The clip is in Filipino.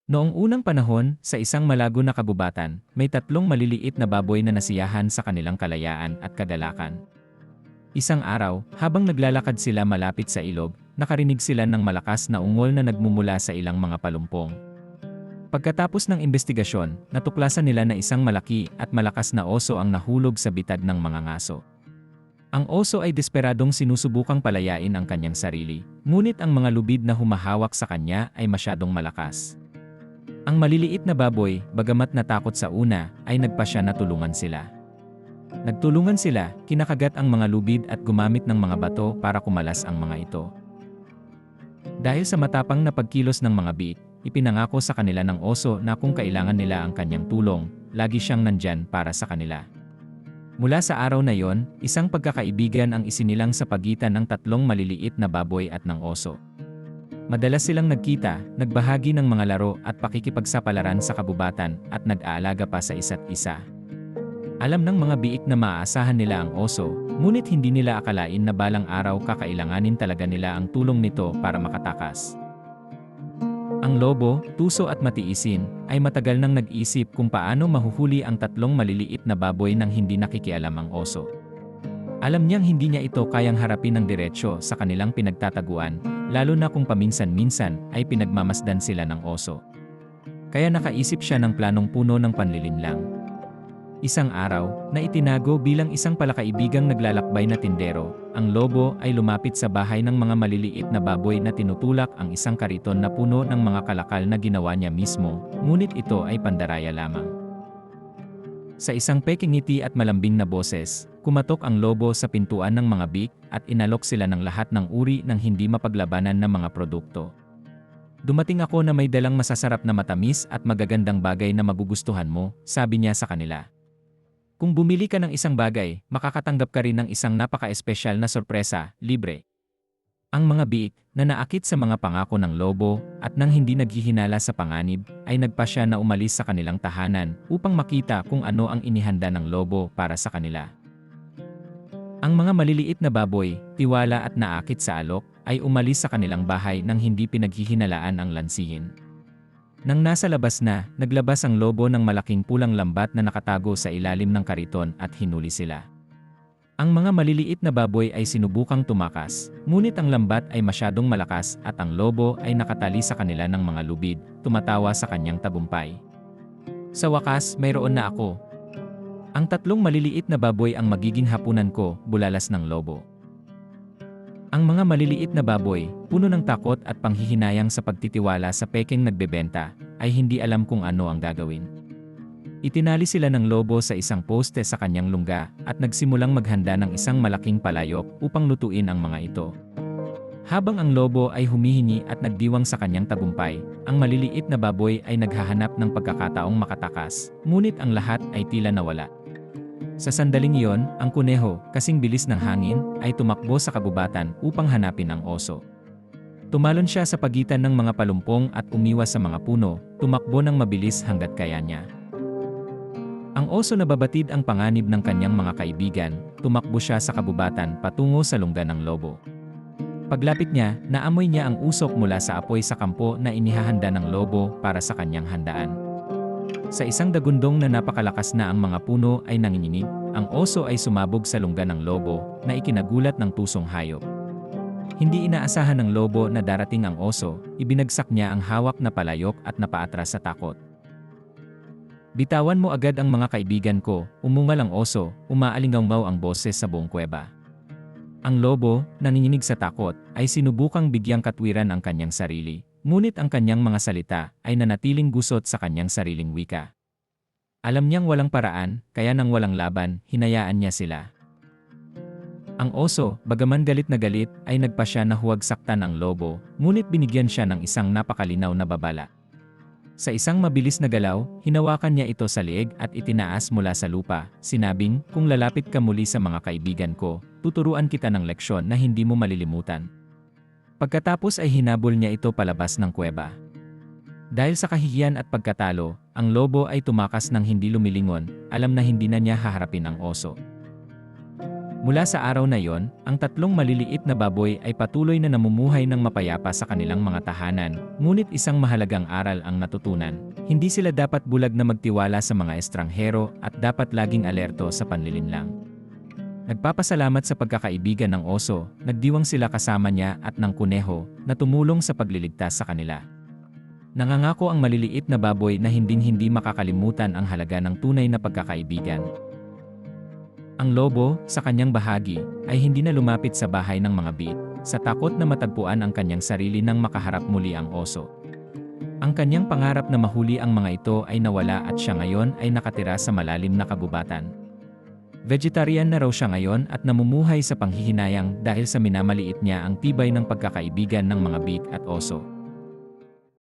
Noong unang panahon, sa isang malago na kabubatan, may tatlong maliliit na baboy na nasiyahan sa kanilang kalayaan at kagalakan. Isang araw, habang naglalakad sila malapit sa ilog, nakarinig sila ng malakas na ungol na nagmumula sa ilang mga palumpong. Pagkatapos ng investigasyon, natuklasan nila na isang malaki at malakas na oso ang nahulog sa bitad ng mga ngaso. Ang oso ay desperadong sinusubukang palayain ang kanyang sarili, ngunit ang mga lubid na humahawak sa kanya ay masyadong malakas. Ang maliliit na baboy, bagamat natakot sa una, ay nagpasya na tulungan sila. Nagtulungan sila, kinakagat ang mga lubid at gumamit ng mga bato para kumalas ang mga ito. Dahil sa matapang na pagkilos ng mga biik, ipinangako sa kanila ng oso na kung kailangan nila ang kanyang tulong, lagi siyang nandyan para sa kanila. Mula sa araw na yon, isang pagkakaibigan ang isinilang sa pagitan ng tatlong maliliit na baboy at ng oso. Madalas silang nagkita, nagbahagi ng mga laro at pakikipagsapalaran sa kabubatan at nag-aalaga pa sa isa't isa. Alam ng mga biik na maaasahan nila ang oso, ngunit hindi nila akalain na balang araw kakailanganin talaga nila ang tulong nito para makatakas. Ang lobo, tuso at matiisin, ay matagal nang nag-isip kung paano mahuhuli ang tatlong maliliit na baboy nang hindi nakikialam ang oso. Alam niyang hindi niya ito kayang harapin ng diretsyo sa kanilang pinagtataguan, lalo na kung paminsan-minsan ay pinagmamasdan sila ng oso. Kaya nakaisip siya ng planong puno ng panlilinlang. Isang araw, na itinago bilang isang palakaibigang naglalakbay na tindero, ang lobo ay lumapit sa bahay ng mga maliliit na baboy na tinutulak ang isang kariton na puno ng mga kalakal na ginawa niya mismo, ngunit ito ay pandaraya lamang. Sa isang pekingiti at malambing na boses, kumatok ang lobo sa pintuan ng mga biik at inalok sila ng lahat ng uri ng hindi mapaglabanan na mga produkto. Dumating ako na may dalang masasarap na matamis at magagandang bagay na magugustuhan mo, sabi niya sa kanila. Kung bumili ka ng isang bagay, makakatanggap ka rin ng isang napaka-espesyal na sorpresa, libre. Ang mga biik, na naakit sa mga pangako ng lobo, at nang hindi naghihinala sa panganib, ay nagpasya na umalis sa kanilang tahanan upang makita kung ano ang inihanda ng lobo para sa kanila. Ang mga maliliit na baboy, tiwala at naakit sa alok, ay umalis sa kanilang bahay nang hindi pinaghihinalaan ang lansihin. Nang nasa labas na, naglabas ang lobo ng malaking pulang lambat na nakatago sa ilalim ng kariton at hinuli sila. Ang mga maliliit na baboy ay sinubukang tumakas, ngunit ang lambat ay masyadong malakas at ang lobo ay nakatali sa kanila ng mga lubid, tumatawa sa kanyang tagumpay. Sa wakas, mayroon na ako. Ang tatlong maliliit na baboy ang magiging hapunan ko, bulalas ng lobo. Ang mga maliliit na baboy, puno ng takot at panghihinayang sa pagtitiwala sa pekeng nagbebenta, ay hindi alam kung ano ang gagawin. Itinali sila ng lobo sa isang poste sa kanyang lungga at nagsimulang maghanda ng isang malaking palayok upang lutuin ang mga ito. Habang ang lobo ay humihingi at nagdiwang sa kanyang tagumpay, ang maliliit na baboy ay naghahanap ng pagkakataong makatakas, ngunit ang lahat ay tila nawala. Sa sandaling iyon, ang kuneho, kasing bilis ng hangin, ay tumakbo sa kabubatan upang hanapin ang oso. Tumalon siya sa pagitan ng mga palumpong at umiwas sa mga puno, tumakbo ng mabilis hanggat kaya niya. Ang oso nababatid ang panganib ng kanyang mga kaibigan, tumakbo siya sa kabubatan patungo sa lungga ng lobo. Paglapit niya, naamoy niya ang usok mula sa apoy sa kampo na inihahanda ng lobo para sa kanyang handaan. Sa isang dagundong na napakalakas na ang mga puno ay nanginginig, ang oso ay sumabog sa lungga ng lobo na ikinagulat ng tusong hayop. Hindi inaasahan ng lobo na darating ang oso, ibinagsak niya ang hawak na palayok at napaatras sa takot. Bitawan mo agad ang mga kaibigan ko, umungal ang oso, umaalingaw ang boses sa buong kuweba. Ang lobo, nanginginig sa takot, ay sinubukang bigyang katwiran ang kanyang sarili. Ngunit ang kanyang mga salita ay nanatiling gusot sa kanyang sariling wika. Alam niyang walang paraan, kaya nang walang laban, hinayaan niya sila. Ang oso, bagaman galit na galit, ay nagpasya na huwag saktan ang lobo, ngunit binigyan siya ng isang napakalinaw na babala. Sa isang mabilis na galaw, hinawakan niya ito sa leeg at itinaas mula sa lupa, sinabing, kung lalapit ka muli sa mga kaibigan ko, tuturuan kita ng leksyon na hindi mo malilimutan. Pagkatapos ay hinabol niya ito palabas ng kuweba. Dahil sa kahihiyan at pagkatalo, ang lobo ay tumakas ng hindi lumilingon, alam na hindi na niya haharapin ang oso. Mula sa araw na yon, ang tatlong maliliit na baboy ay patuloy na namumuhay ng mapayapa sa kanilang mga tahanan, ngunit isang mahalagang aral ang natutunan. Hindi sila dapat bulag na magtiwala sa mga estranghero at dapat laging alerto sa panlilinlang. Nagpapasalamat sa pagkakaibigan ng oso, nagdiwang sila kasama niya at ng kuneho na tumulong sa pagliligtas sa kanila. Nangangako ang maliliit na baboy na hinding-hindi makakalimutan ang halaga ng tunay na pagkakaibigan. Ang lobo, sa kanyang bahagi, ay hindi na lumapit sa bahay ng mga biit, sa takot na matagpuan ang kanyang sarili nang makaharap muli ang oso. Ang kanyang pangarap na mahuli ang mga ito ay nawala at siya ngayon ay nakatira sa malalim na kagubatan. Vegetarian na raw siya ngayon at namumuhay sa panghihinayang dahil sa minamaliit niya ang tibay ng pagkakaibigan ng mga biik at oso.